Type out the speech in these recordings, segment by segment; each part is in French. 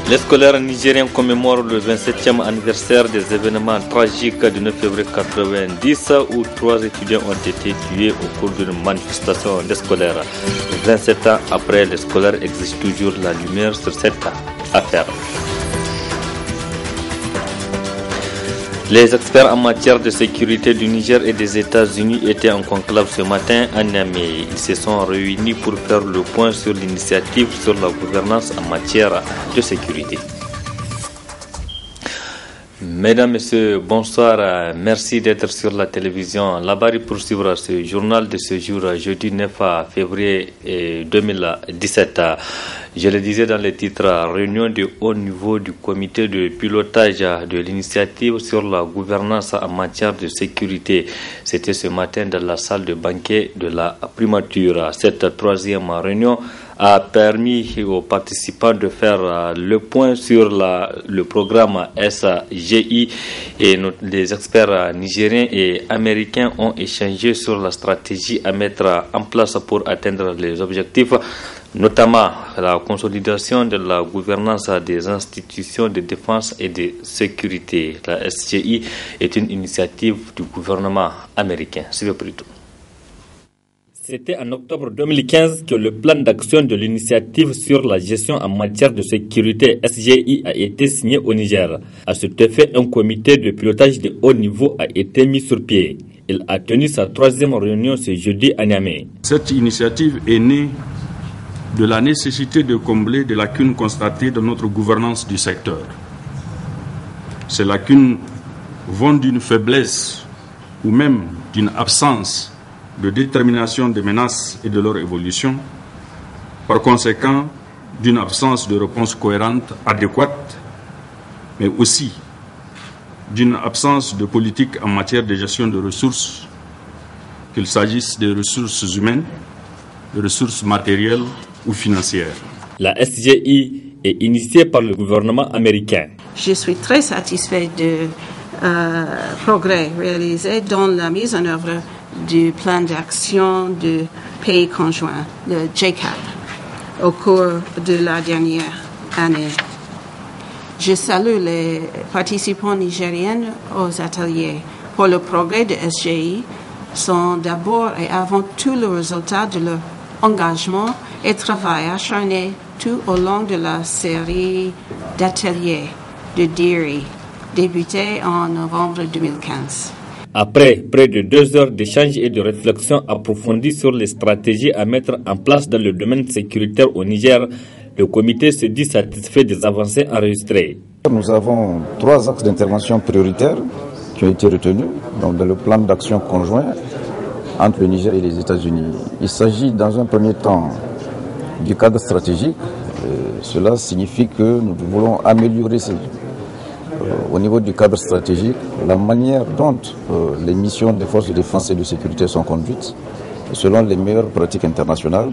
Les scolaires nigériens commémorent le 27e anniversaire des événements tragiques du 9 février 1990 où 3 étudiants ont été tués au cours d'une manifestation des scolaires. 27 ans après, les scolaires exigent toujours la lumière sur cette affaire. Les experts en matière de sécurité du Niger et des États-Unis étaient en conclave ce matin à Niamey. Ils se sont réunis pour faire le point sur l'initiative sur la gouvernance en matière de sécurité. Mesdames, Messieurs, bonsoir. Merci d'être sur la télévision. Labari pour suivre ce journal de ce jour, jeudi 9 février 2017. Je le disais dans les titres, réunion de haut niveau du comité de pilotage de l'initiative sur la gouvernance en matière de sécurité. C'était ce matin dans la salle de banquet de la primature. Cette troisième réunion a permis aux participants de faire le point sur le programme SGI et les experts nigériens et américains ont échangé sur la stratégie à mettre en place pour atteindre les objectifs, notamment la consolidation de la gouvernance des institutions de défense et de sécurité. La SGI est une initiative du gouvernement américain. Suivez plutôt. C'était en octobre 2015 que le plan d'action de l'initiative sur la gestion en matière de sécurité SGI a été signé au Niger. À cet effet, un comité de pilotage de haut niveau a été mis sur pied. Il a tenu sa troisième réunion ce jeudi à Niamey. Cette initiative est née de la nécessité de combler des lacunes constatées dans notre gouvernance du secteur. Ces lacunes vont d'une faiblesse ou même d'une absence de détermination des menaces et de leur évolution, par conséquent d'une absence de réponse cohérente, adéquate, mais aussi d'une absence de politique en matière de gestion de ressources, qu'il s'agisse des ressources humaines, de ressources matérielles ou financières. La SGI est initiée par le gouvernement américain. Je suis très satisfait du progrès réalisé dans la mise en œuvre du plan d'action du pays conjoint, le JCAP, au cours de la dernière année. Je salue les participants nigériens aux ateliers. Pour le progrès de SGI sont d'abord et avant tout le résultat de leur engagement et travail acharné tout au long de la série d'ateliers de DIRI, débuté en novembre 2015. Après près de 2 heures d'échanges et de réflexion approfondie sur les stratégies à mettre en place dans le domaine sécuritaire au Niger, le comité se dit satisfait des avancées enregistrées. Nous avons 3 axes d'intervention prioritaires qui ont été retenus dans le plan d'action conjoint entre le Niger et les États-Unis. Il s'agit dans un premier temps du cadre stratégique. Cela signifie que nous voulons améliorer au niveau du cadre stratégique la manière dont les missions des forces de défense et de sécurité sont conduites selon les meilleures pratiques internationales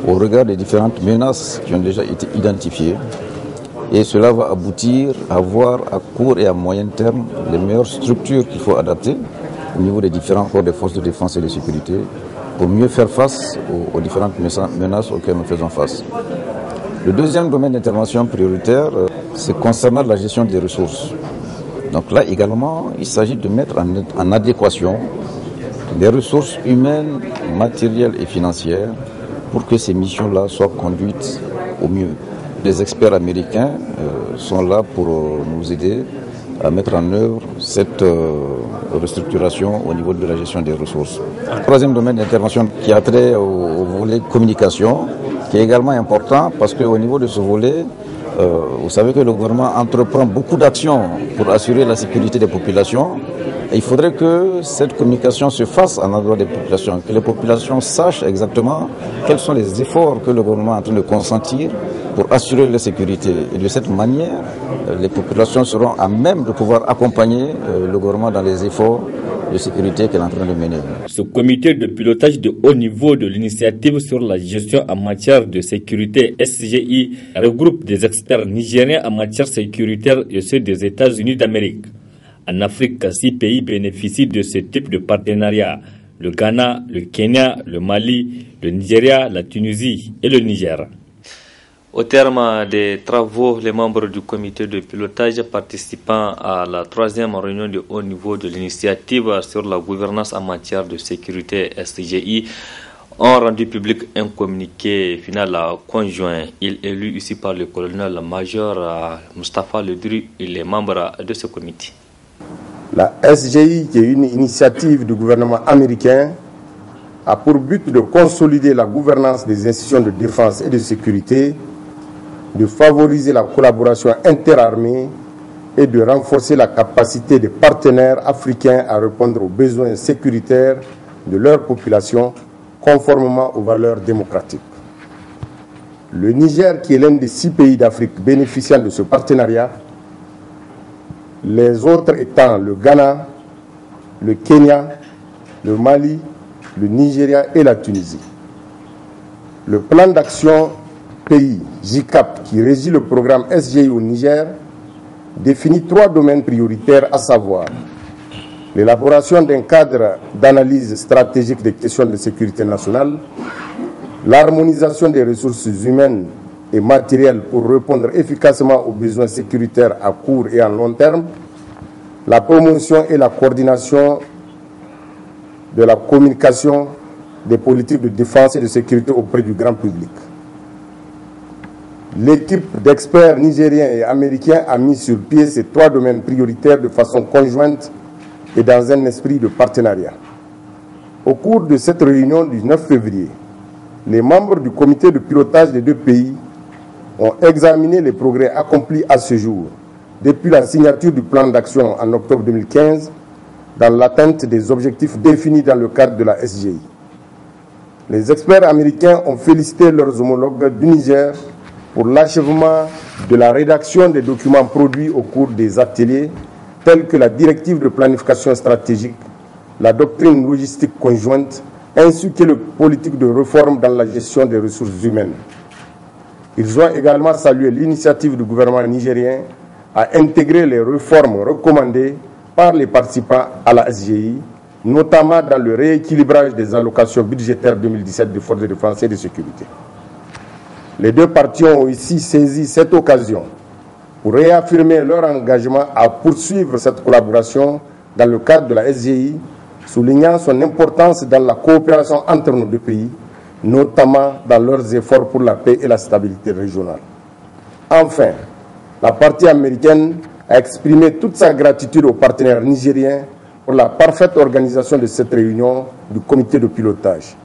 au regard des différentes menaces qui ont déjà été identifiées. Et cela va aboutir à voir à court et à moyen terme les meilleures structures qu'il faut adapter au niveau des différents corps des forces de défense et de sécurité pour mieux faire face aux différentes menaces auxquelles nous faisons face. Le deuxième domaine d'intervention prioritaire, c'est concernant la gestion des ressources. Donc là également, il s'agit de mettre en adéquation des ressources humaines, matérielles et financières pour que ces missions-là soient conduites au mieux. Les experts américains sont là pour nous aider à mettre en œuvre cette restructuration au niveau de la gestion des ressources. Troisième domaine d'intervention qui a trait au volet communication, qui est également important parce qu'au niveau de ce volet, vous savez que le gouvernement entreprend beaucoup d'actions pour assurer la sécurité des populations. Et il faudrait que cette communication se fasse en endroit des populations, que les populations sachent exactement quels sont les efforts que le gouvernement est en train de consentir pour assurer la sécurité. Et de cette manière, les populations seront à même de pouvoir accompagner le gouvernement dans les efforts de sécurité qu'elle est en train de mener. Ce comité de pilotage de haut niveau de l'initiative sur la gestion en matière de sécurité SGI regroupe des experts nigériens en matière sécuritaire et ceux des États-Unis d'Amérique. En Afrique, 6 pays bénéficient de ce type de partenariat: le Ghana, le Kenya, le Mali, le Nigeria, la Tunisie et le Niger. Au terme des travaux, les membres du comité de pilotage participant à la 3e réunion de haut niveau de l'initiative sur la gouvernance en matière de sécurité SGI ont rendu public un communiqué final conjoint. Il est lu ici par le colonel-major Moustapha Ledru et les membres de ce comité. La SGI, qui est une initiative du gouvernement américain, a pour but de consolider la gouvernance des institutions de défense et de sécurité, de favoriser la collaboration interarmée et de renforcer la capacité des partenaires africains à répondre aux besoins sécuritaires de leur population conformément aux valeurs démocratiques. Le Niger, qui est l'un des 6 pays d'Afrique bénéficiant de ce partenariat, les autres étant le Ghana, le Kenya, le Mali, le Nigeria et la Tunisie. Le plan d'action pays JICAP qui régit le programme SGI au Niger définit 3 domaines prioritaires, à savoir l'élaboration d'un cadre d'analyse stratégique des questions de sécurité nationale, l'harmonisation des ressources humaines et matérielles pour répondre efficacement aux besoins sécuritaires à court et à long terme, la promotion et la coordination de la communication des politiques de défense et de sécurité auprès du grand public. L'équipe d'experts nigériens et américains a mis sur pied ces 3 domaines prioritaires de façon conjointe et dans un esprit de partenariat. Au cours de cette réunion du 9 février, les membres du comité de pilotage des 2 pays ont examiné les progrès accomplis à ce jour depuis la signature du plan d'action en octobre 2015 dans l'atteinte des objectifs définis dans le cadre de la SGI. Les experts américains ont félicité leurs homologues du Niger pour l'achèvement de la rédaction des documents produits au cours des ateliers tels que la directive de planification stratégique, la doctrine logistique conjointe, ainsi que les politiques de réforme dans la gestion des ressources humaines. Ils ont également salué l'initiative du gouvernement nigérien à intégrer les réformes recommandées par les participants à la SGI, notamment dans le rééquilibrage des allocations budgétaires 2017 des forces de défense et de sécurité. Les 2 parties ont aussi saisi cette occasion pour réaffirmer leur engagement à poursuivre cette collaboration dans le cadre de la SGI, soulignant son importance dans la coopération entre nos 2 pays, notamment dans leurs efforts pour la paix et la stabilité régionale. Enfin, la partie américaine a exprimé toute sa gratitude aux partenaires nigériens pour la parfaite organisation de cette réunion du comité de pilotage.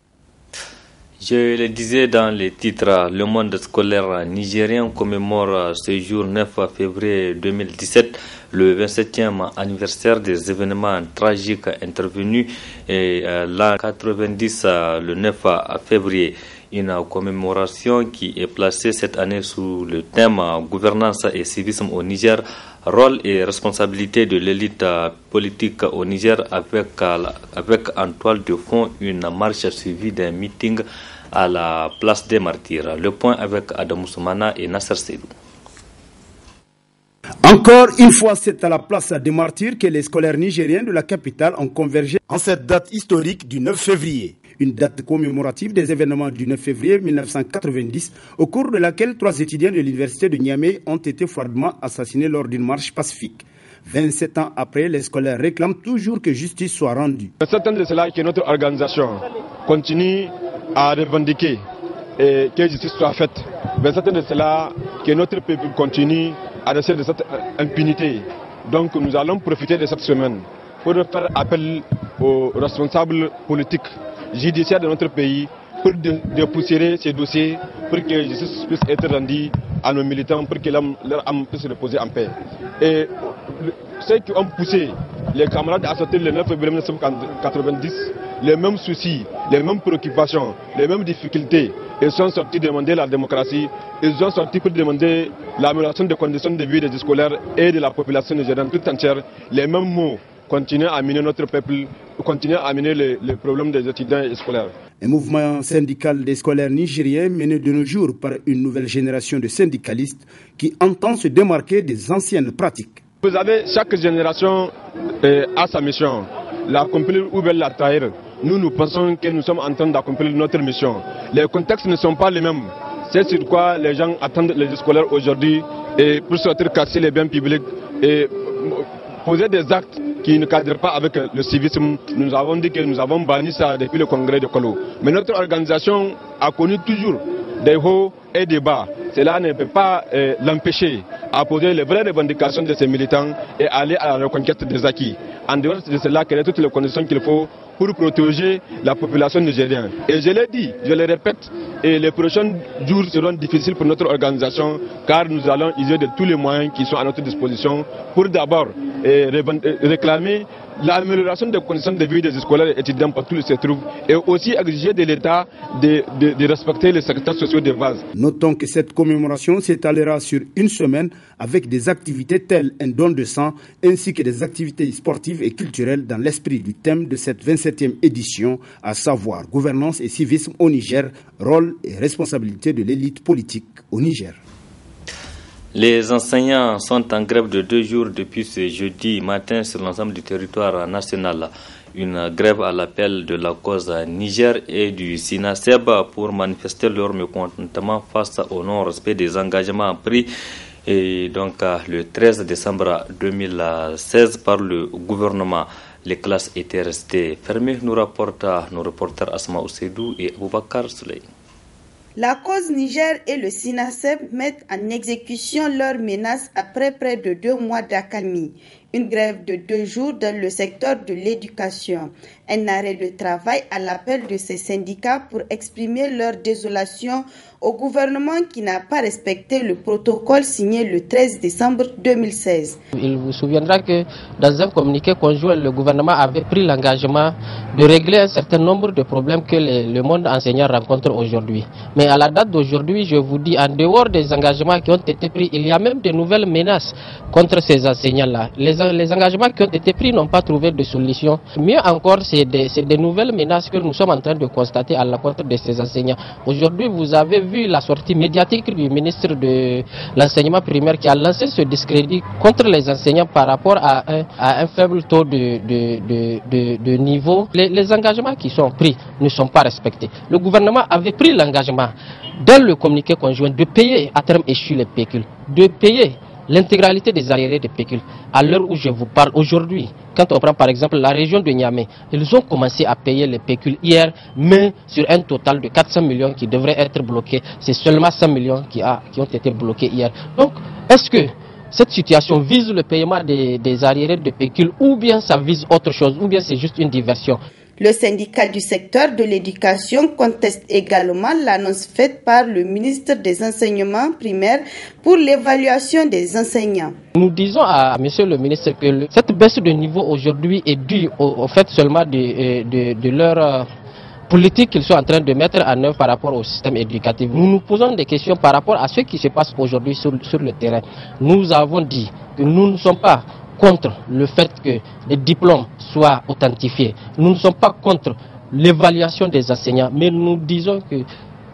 Je le disais dans les titres, le monde scolaire nigérien commémore ce jour 9 février 2017 le 27e anniversaire des événements tragiques intervenus l'an 90 le 9 février. Une commémoration qui est placée cette année sous le thème gouvernance et civisme au Niger, rôle et responsabilité de l'élite politique au Niger, avec en toile de fond une marche suivie d'un meeting à la place des Martyrs. Le point avec Adam Soumana et Nasser Seydou. Encore une fois, c'est à la place des Martyrs que les scolaires nigériens de la capitale ont convergé en cette date historique du 9 février. Une date commémorative des événements du 9 février 1990, au cours de laquelle 3 étudiants de l'université de Niamey ont été froidement assassinés lors d'une marche pacifique. 27 ans après, les scolaires réclament toujours que justice soit rendue. C'est certain de cela que notre organisation continue à revendiquer et que justice soit faite. C'est certain de cela que notre peuple continue à rester de cette impunité. Donc nous allons profiter de cette semaine pour faire appel aux responsables politiques, judiciaires de notre pays pour dépoussiérer ces dossiers, pour que justice puisse être rendue à nos militants, pour que leur âme puisse se reposer en paix. Et ceux qui ont poussé les camarades à sortir le 9 février 1990, les mêmes soucis, les mêmes préoccupations, les mêmes difficultés, ils sont sortis demander la démocratie, ils sont sortis pour demander l'amélioration des conditions de vie des scolaires et de la population nigérienne toute entière. Les mêmes mots continuent à amener notre peuple, continuent à amener les problèmes des étudiants et scolaires. Un mouvement syndical des scolaires nigériens mené de nos jours par une nouvelle génération de syndicalistes qui entend se démarquer des anciennes pratiques. Vous savez, chaque génération a sa mission, l'accomplir ou bien la trahir. Nous pensons que nous sommes en train d'accomplir notre mission. Les contextes ne sont pas les mêmes. C'est sur quoi les gens attendent les scolaires aujourd'hui et pour sortir casser les biens publics et poser des actes qui ne cadrent pas avec le civisme. Nous avons dit que nous avons banni ça depuis le congrès de Kolo. Mais notre organisation a connu toujours des hauts et des bas. Cela ne peut pas l'empêcher à poser les vraies revendications de ces militants et aller à la reconquête des acquis. En dehors de cela, quelles sont toutes les conditions qu'il faut pour protéger la population nigérienne. Et je l'ai dit, je le répète, et les prochains jours seront difficiles pour notre organisation car nous allons user de tous les moyens qui sont à notre disposition pour d'abord réclamer l'amélioration des conditions de vie des scolaires et étudiants partout où ils se trouvent et aussi exiger de l'État de respecter les secteurs sociaux de base. Notons que cette commémoration s'étalera sur une semaine avec des activités telles un don de sang ainsi que des activités sportives et culturelles dans l'esprit du thème de cette 27e édition, à savoir gouvernance et civisme au Niger, rôle et responsabilité de l'élite politique au Niger. Les enseignants sont en grève de 2 jours depuis ce jeudi matin sur l'ensemble du territoire national. Une grève à l'appel de la cause Niger et du SINASEB pour manifester leur mécontentement face au non-respect des engagements pris et donc le 13 décembre 2016 par le gouvernement. Les classes étaient restées fermées, nous rapportent nos reporters Asma Ousseidou et Aboubakar Souley. La cause Niger et le SINASEB mettent en exécution leurs menaces après près de 2 mois d'accalmie. Une grève de 2 jours dans le secteur de l'éducation. Un arrêt de travail à l'appel de ces syndicats pour exprimer leur désolation au gouvernement qui n'a pas respecté le protocole signé le 13 décembre 2016. Il vous souviendra que dans un communiqué conjoint, le gouvernement avait pris l'engagement de régler un certain nombre de problèmes que le monde enseignant rencontre aujourd'hui. Mais à la date d'aujourd'hui, je vous dis, en dehors des engagements qui ont été pris, il y a même de nouvelles menaces contre ces enseignants-là. Les engagements qui ont été pris n'ont pas trouvé de solution. Mieux encore, c'est des nouvelles menaces que nous sommes en train de constater à l'encontre de ces enseignants. Aujourd'hui, vous avez vu la sortie médiatique du ministre de l'enseignement primaire qui a lancé ce discrédit contre les enseignants par rapport à un faible taux de niveau. Les engagements qui sont pris ne sont pas respectés. Le gouvernement avait pris l'engagement dans le communiqué conjoint de payer à terme échu les pécules, de payer l'intégralité des arriérés de pécules. À l'heure où je vous parle aujourd'hui, quand on prend par exemple la région de Niamey, ils ont commencé à payer les pécules hier, mais sur un total de 400 millions qui devraient être bloqués, c'est seulement 100 millions qui ont été bloqués hier. Donc, est-ce que cette situation vise le paiement des arriérés de pécules ou bien ça vise autre chose, ou bien c'est juste une diversion? Le syndicat du secteur de l'éducation conteste également l'annonce faite par le ministre des Enseignements primaires pour l'évaluation des enseignants. Nous disons à monsieur le ministre que cette baisse de niveau aujourd'hui est due au fait seulement de leur politique qu'ils sont en train de mettre en œuvre par rapport au système éducatif. Nous nous posons des questions par rapport à ce qui se passe aujourd'hui sur le terrain. Nous avons dit que nous ne sommes pas contre le fait que les diplômes soient authentifiés. Nous ne sommes pas contre l'évaluation des enseignants, mais nous disons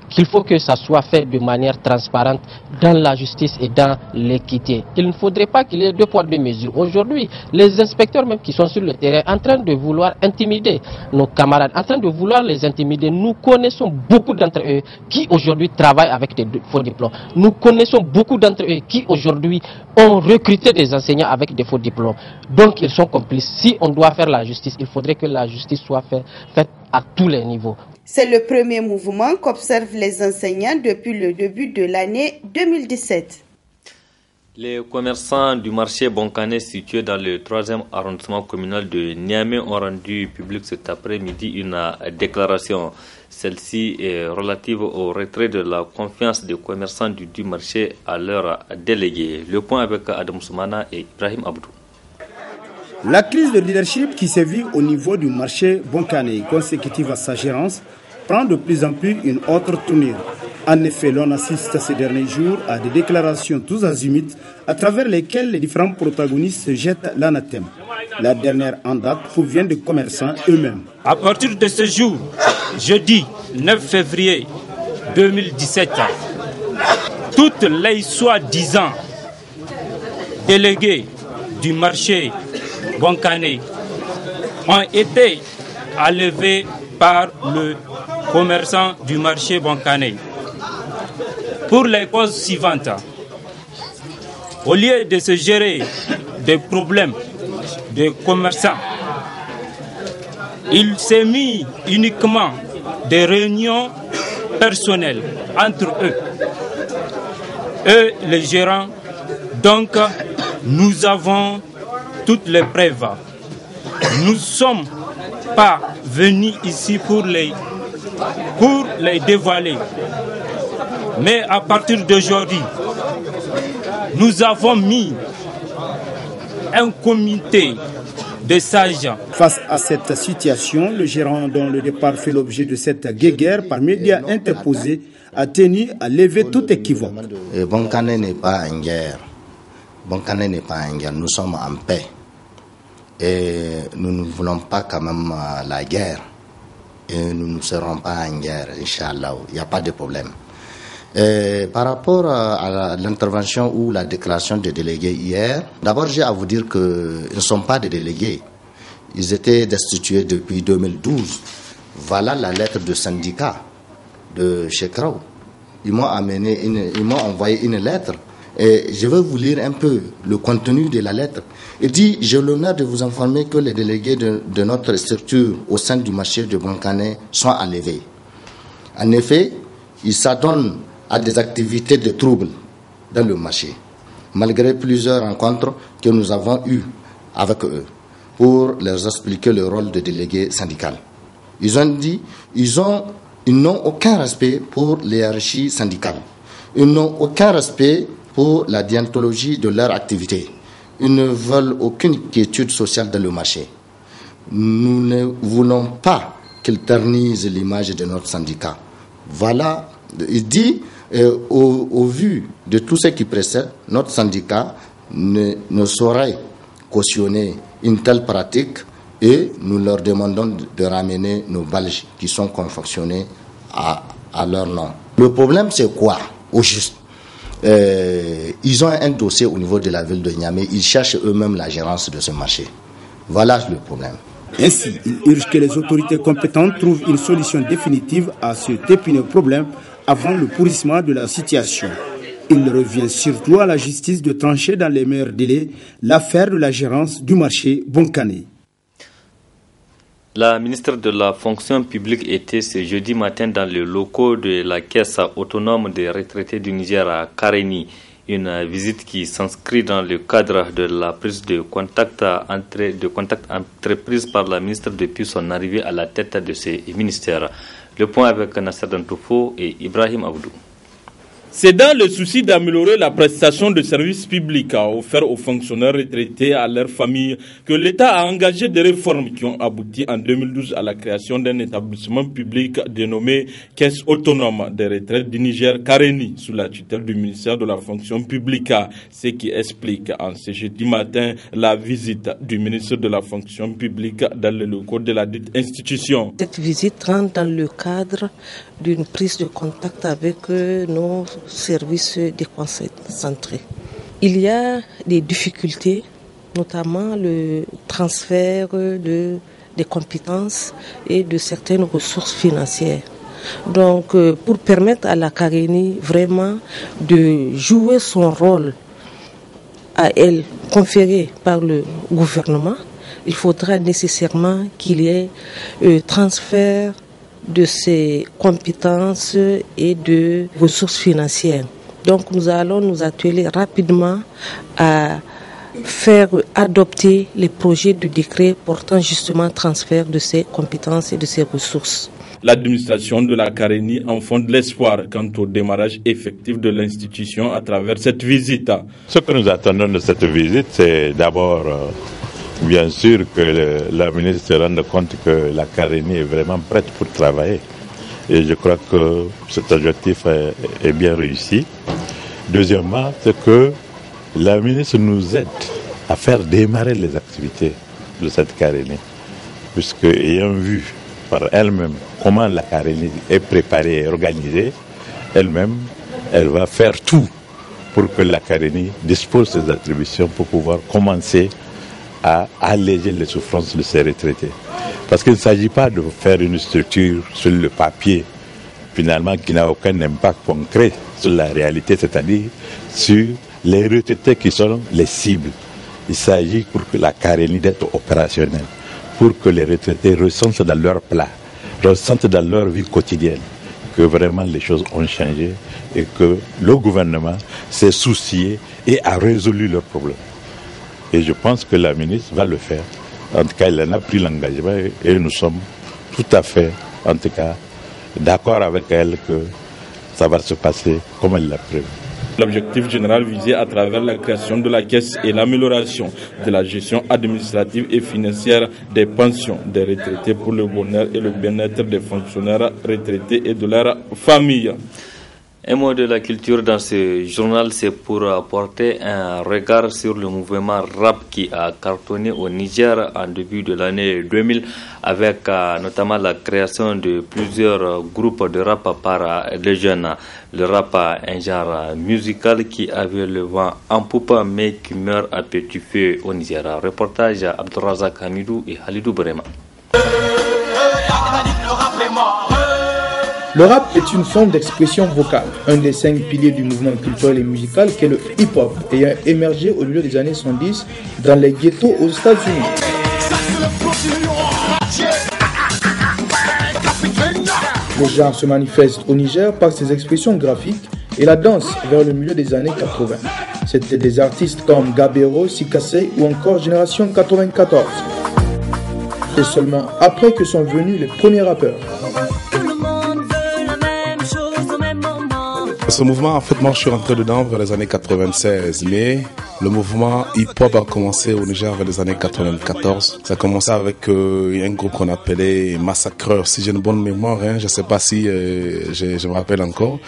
qu'il faut que ça soit fait de manière transparente dans la justice et dans l'équité. Il ne faudrait pas qu'il y ait 2 poids 2 mesures. Aujourd'hui, les inspecteurs même qui sont sur le terrain en train de vouloir intimider nos camarades, en train de vouloir les intimider, nous connaissons beaucoup d'entre eux qui aujourd'hui travaillent avec des faux diplômes. Nous connaissons beaucoup d'entre eux qui aujourd'hui ont recruté des enseignants avec des faux diplômes. Donc ils sont complices. Si on doit faire la justice, il faudrait que la justice soit faite à tous les niveaux. C'est le premier mouvement qu'observent les enseignants depuis le début de l'année 2017. Les commerçants du marché Bonkané situé dans le 3e arrondissement communal de Niamey ont rendu public cet après-midi une déclaration. Celle-ci est relative au retrait de la confiance des commerçants du marché à leurs délégués. Le point avec Adam Soumana et Ibrahim Abdou. La crise de leadership qui sévit au niveau du marché Bonkané, consécutive à sa gérance, prend de plus en plus une autre tournure. En effet, l'on assiste ces derniers jours à des déclarations tous azimuts à travers lesquelles les différents protagonistes se jettent l'anathème. La dernière en date provient des commerçants eux-mêmes. À partir de ce jour, jeudi 9 février 2017, toutes les soi-disant délégués du marché Bonkané ont été enlevés par le commerçant du marché Bonkané. pour les causes suivantes. Au lieu de se gérer des problèmes des commerçants, il s'est mis uniquement des réunions personnelles entre eux et les gérants. Donc, nous avons toutes les preuves. Nous ne sommes pas venus ici pour les dévoiler. Mais à partir d'aujourd'hui, nous avons mis un comité de sages. Face à cette situation, le gérant dont le départ fait l'objet de cette guéguerre par médias interposés a tenu à lever tout équivoque. Bonkane n'est pas en guerre. Bonkane n'est pas en guerre. Nous sommes en paix. Et nous ne voulons pas quand même la guerre. Et nous ne serons pas en guerre, Inch'Allah. Il n'y a pas de problème. Par rapport à l'intervention ou la déclaration des délégués hier, d'abord j'ai à vous dire qu'ils ne sont pas des délégués. Ils étaient destitués depuis 2012. Voilà la lettre de syndicat de Chekrao. Ils m'ont envoyé une lettre. Et je vais vous lire un peu le contenu de la lettre. Il dit: j'ai l'honneur de vous informer que les délégués de notre structure au sein du marché de Bonkane sont enlevés. En effet, ils s'adonnent à des activités de trouble dans le marché, malgré plusieurs rencontres que nous avons eues avec eux pour leur expliquer le rôle de délégué syndical. Ils ont dit ils n'ont aucun respect pour les hiérarchies syndicales. Ils n'ont aucun respect pour la déontologie de leur activité. Ils ne veulent aucune quiétude sociale dans le marché. Nous ne voulons pas qu'ils ternissent l'image de notre syndicat. Voilà, il dit, au vu de tout ce qui précède, notre syndicat ne saurait cautionner une telle pratique et nous leur demandons de ramener nos badges qui sont confectionnés à leur nom. Le problème, c'est quoi, au juste? Ils ont un dossier au niveau de la ville de Niamey, ils cherchent eux-mêmes la gérance de ce marché. Voilà le problème. Ainsi, il urge que les autorités compétentes trouvent une solution définitive à cet épineux problème avant le pourrissement de la situation. Il revient surtout à la justice de trancher dans les meilleurs délais l'affaire de la gérance du marché Bonkane. La ministre de la fonction publique était ce jeudi matin dans les locaux de la caisse autonome des retraités du Niger à Kareni. Une visite qui s'inscrit dans le cadre de la prise de contact entreprise par la ministre depuis son arrivée à la tête de ce ministère. Le point avec Nasser Dantoufo et Ibrahim Abdou. C'est dans le souci d'améliorer la prestation de services publics offerts aux fonctionnaires retraités et à leurs familles que l'État a engagé des réformes qui ont abouti en 2012 à la création d'un établissement public dénommé Caisse autonome des retraites du Niger, Kareni, sous la tutelle du ministère de la fonction publique. Ce qui explique en ce jeudi matin la visite du ministre de la fonction publique dans les locaux de la dite institution. Cette visite rentre dans le cadre d'une prise de contact avec nos services déconcentrés. Il y a des difficultés, notamment le transfert des compétences et de certaines ressources financières. Donc, pour permettre à la Kareni vraiment de jouer son rôle à elle, conféré par le gouvernement, il faudra nécessairement qu'il y ait transfert de ses compétences et de ressources financières. Donc nous allons nous atteler rapidement à faire adopter les projets de décret portant justement transfert de ses compétences et de ses ressources. L'administration de la Kareni enfonce l'espoir quant au démarrage effectif de l'institution à travers cette visite. Ce que nous attendons de cette visite, c'est d'abord bien sûr que la ministre se rende compte que la Kareni est vraiment prête pour travailler. Et je crois que cet objectif est bien réussi. Deuxièmement, c'est que la ministre nous aide à faire démarrer les activités de cette Kareni. Puisque, ayant vu par elle-même comment la Kareni est préparée et organisée, elle-même, elle va faire tout pour que la Kareni dispose de ses attributions pour pouvoir commencer à alléger les souffrances de ces retraités. Parce qu'il ne s'agit pas de faire une structure sur le papier finalement qui n'a aucun impact concret sur la réalité, c'est-à-dire sur les retraités qui sont les cibles. Il s'agit pour que la Carénie d'être opérationnelle, pour que les retraités ressentent dans leur plat, ressentent dans leur vie quotidienne que vraiment les choses ont changé et que le gouvernement s'est soucié et a résolu leurs problèmes. Et je pense que la ministre va le faire. En tout cas, elle en a pris l'engagement et nous sommes tout à fait, en tout cas, d'accord avec elle que ça va se passer comme elle l'a prévu. L'objectif général visé à travers la création de la caisse est l'amélioration de la gestion administrative et financière des pensions des retraités pour le bonheur et le bien-être des fonctionnaires retraités et de leurs familles. Un mot de la culture dans ce journal, c'est pour apporter un regard sur le mouvement rap qui a cartonné au Niger en début de l'année 2000 avec notamment la création de plusieurs groupes de rap par les jeunes. Le rap, un genre musical qui avait le vent en poupe mais qui meurt à petit feu au Niger. Reportage Abdourazak Hamidou et Halidou Brema. Le rap est une forme d'expression vocale, un des 5 piliers du mouvement culturel et musical qu'est le hip-hop, ayant émergé au milieu des années 70 dans les ghettos aux États-Unis. Le genre se manifeste au Niger par ses expressions graphiques et la danse vers le milieu des années 80. C'étaient des artistes comme Gabero, Sikasei ou encore Génération 94. C'est seulement après que sont venus les premiers rappeurs. Ce mouvement, en fait, moi je suis rentré dedans vers les années 96, mais le mouvement hip-hop a commencé au Niger vers les années 94. Ça a commencé avec un groupe qu'on appelait Massacreur. Si j'ai une bonne mémoire, je ne sais pas si je me rappelle encore.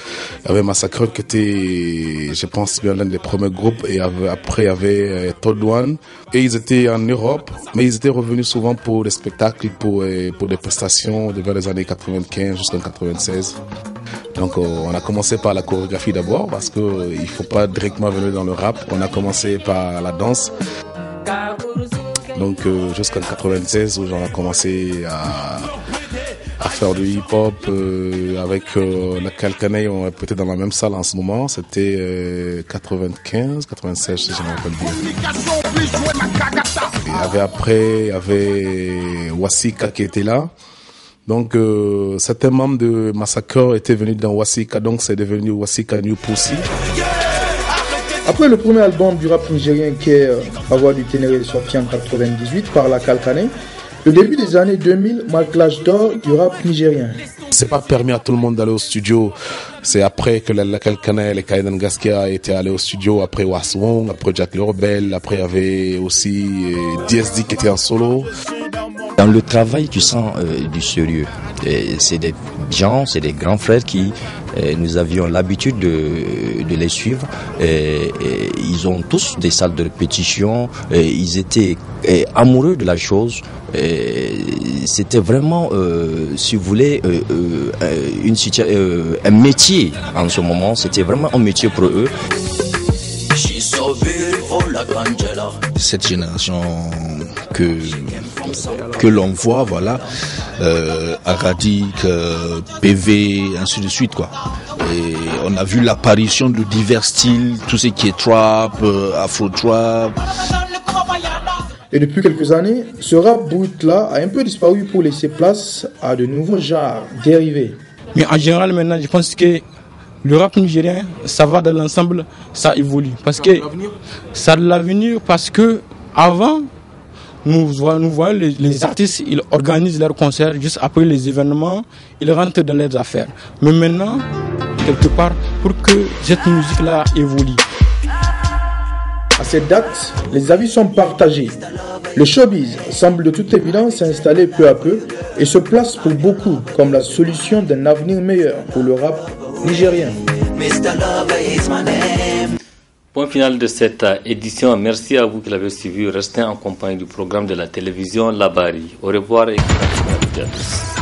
Il y avait Massacreur qui était, je pense, l'un des premiers groupes. Et après, il y avait Todd One. Et ils étaient en Europe, mais ils étaient revenus souvent pour des spectacles, pour des prestations vers les années 95 jusqu'en 96. Donc on a commencé par la chorégraphie d'abord parce que il faut pas directement venir dans le rap. On a commencé par la danse. Donc jusqu'en 96 où on a commencé à faire du hip-hop avec la Calcanet, on est peut-être dans la même salle en ce moment. C'était 95, 96 si je me rappelle bien. Et il y avait Wassika qui était là. Donc, certains membres de Massacre étaient venus dans Wassika, donc c'est devenu Wassika New Pussy. Après le premier album du rap nigérien qui est Avoir du Ténéré sorti en 98 par la Calcanet, le début des années 2000 marque l'âge d'or du rap nigérien. C'est pas permis à tout le monde d'aller au studio. C'est après que la Calcanet, les Kaidan Gaskia étaient allés au studio, après Waswong, après Jack le Rebelle, après il y avait aussi DSD qui était en solo. Dans le travail, tu sens du sérieux. C'est des gens, c'est des grands frères qui, nous avions l'habitude de les suivre. Ils ont tous des salles de répétition. Ils étaient amoureux de la chose. C'était vraiment, si vous voulez, un métier en ce moment. C'était vraiment un métier pour eux. Cette génération que l'on voit, voilà, Aradik, PV, ainsi de suite, quoi. Et on a vu l'apparition de divers styles, tout ce qui est trap, afro-trap. Et depuis quelques années, ce rap brut-là a un peu disparu pour laisser place à de nouveaux genres dérivés. Mais en général, maintenant, je pense que le rap nigérien, ça va dans l'ensemble, ça évolue. Parce que ça a de l'avenir, parce que avant, nous voyons les artistes, ils organisent leurs concerts juste après les événements, ils rentrent dans leurs affaires. Mais maintenant, quelque part, pour que cette musique-là évolue. À cette date, les avis sont partagés. Le showbiz semble de toute évidence s'installer peu à peu et se place pour beaucoup comme la solution d'un avenir meilleur pour le rap nigérien. Point final de cette édition. Merci à vous qui l'avez suivi. Restez en compagnie du programme de la télévision Labari. Au revoir et à tous.